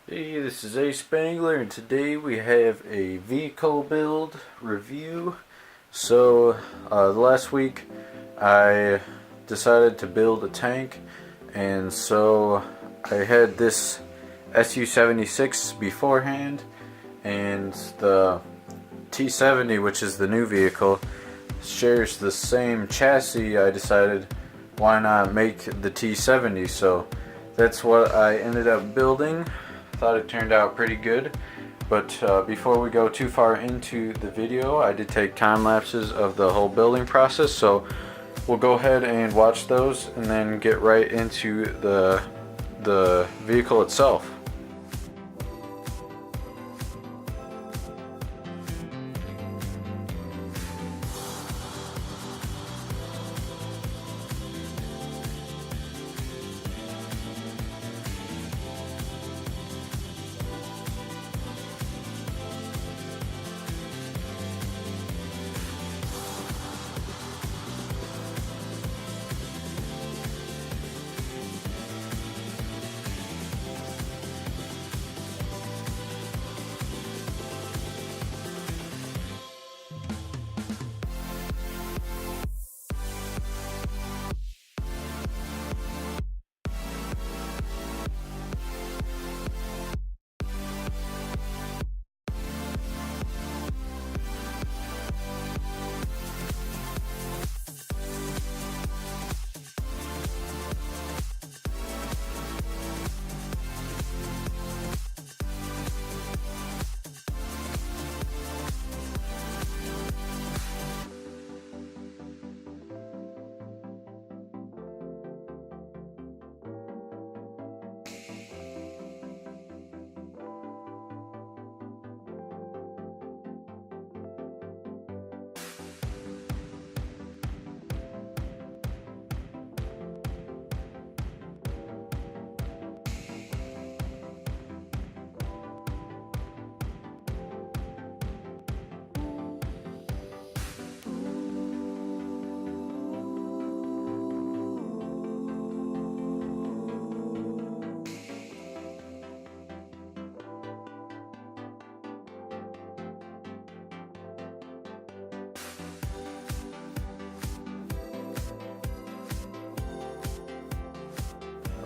Hey, this is ASpengler, and today we have a vehicle build review. Last week I decided to build a tank, and so I had this Su-76 beforehand, and the T-70, which is the new vehicle, shares the same chassis. I decided, why not make the T-70? So that's what I ended up building. Thought it turned out pretty good, but before we go too far into the video, I did take time lapses of the whole building process, so we'll go ahead and watch those and then get right into the vehicle itself.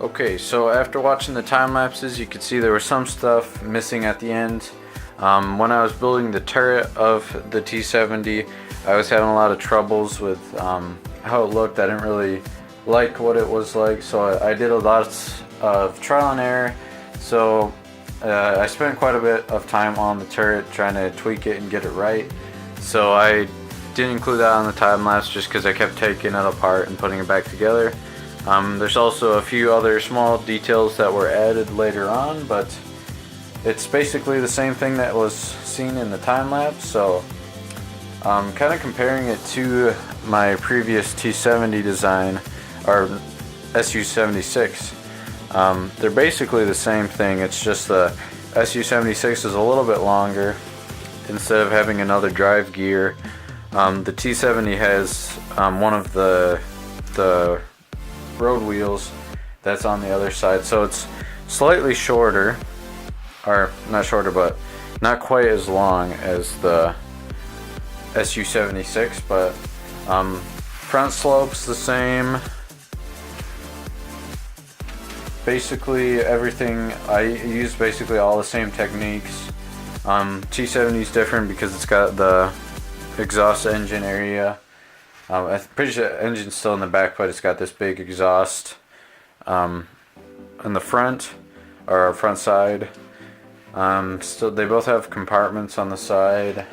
Okay, so after watching the time lapses, you could see there was some stuff missing at the end. When I was building the turret of the T-70, I was having a lot of troubles with how it looked. I didn't really like what it was like, so I did a lot of trial and error. So I spent quite a bit of time on the turret trying to tweak it and get it right. So I didn't include that on the time lapse just because I kept taking it apart and putting it back together. There's also a few other small details that were added later on, but it's basically the same thing that was seen in the time lapse. So kind of comparing it to my previous T-70 design, or Su-76, they're basically the same thing. It's just the Su-76 is a little bit longer instead of having another drive gear. The T-70 has one of the road wheels that's on the other side, so it's slightly shorter, or not shorter, but not quite as long as the Su-76, but front slope's the same. Basically everything, I use basically all the same techniques. T-70 is different because it's got the exhaust engine area. I'm pretty sure the engine's still in the back, but it's got this big exhaust in the front, or front side. Still, they both have compartments on the side.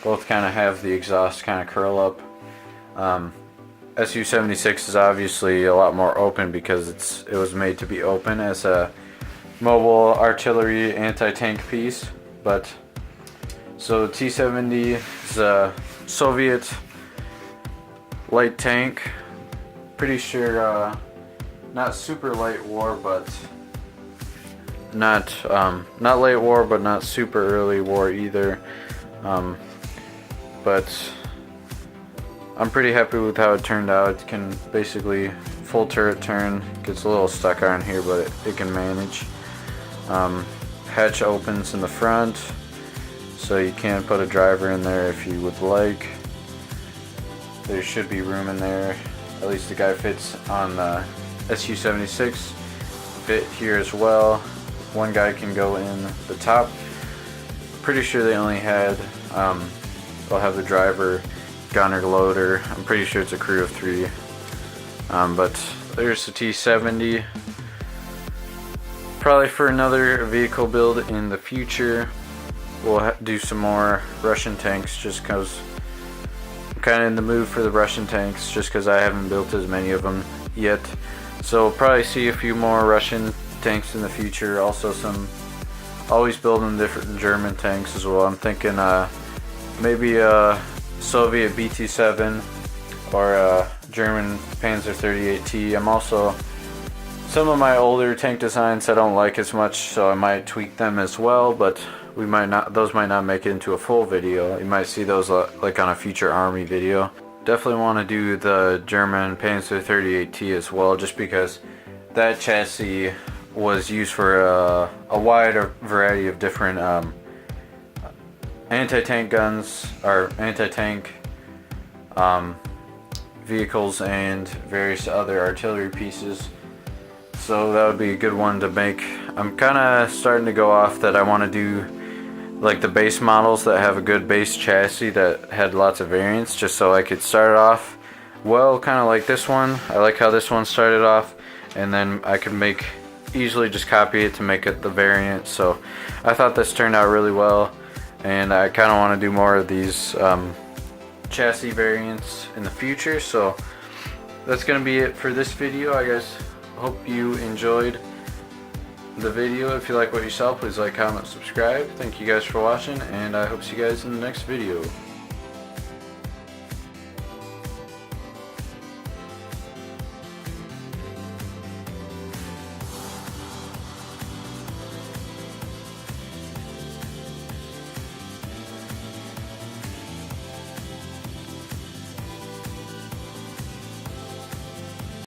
Both kind of have the exhaust kind of curl up. Su-76 is obviously a lot more open because it was made to be open as a mobile artillery anti-tank piece. But so T-70 is a Soviet light tank. Pretty sure not super light war, but not late war, but not super early war either. But I'm pretty happy with how it turned out. It can basically full turret turn. Gets a little stuck on here, but it can manage. hatch opens in the front, so you can put a driver in there if you would like. There should be room in there. At least the guy fits on the SU-76. Fit here as well. One guy can go in the top. Pretty sure they only had, they'll have the driver, gunner, loader. I'm pretty sure it's a crew of 3. But there's the T-70. Probably for another vehicle build in the future, we'll do some more Russian tanks, just because I'm kind of in the mood for the Russian tanks, just because I haven't built as many of them yet. So we'll probably see a few more Russian tanks in the future. Also always building different German tanks as well. I'm thinking maybe a Soviet BT-7 or a German Panzer 38T. I'm also, some of my older tank designs I don't like as much, so I might tweak them as well, but those might not make it into a full video. You might see those like on a future army video. Definitely want to do the German Panzer 38T as well, just because that chassis was used for a wide variety of different anti-tank guns, or anti-tank vehicles, and various other artillery pieces. So that would be a good one to make. I'm kind of starting to go off that I want to do like the base models that have a good base chassis that had lots of variants, just so I could start it off well, kind of like this one. I like how this one started off, and then I could easily just copy it to make it the variant. So I thought this turned out really well, and I kind of want to do more of these chassis variants in the future. So that's gonna be it for this video. I guess hope you enjoyed the video. If you like what you saw, please like, comment, subscribe. Thank you guys for watching, and I hope to see you guys in the next video.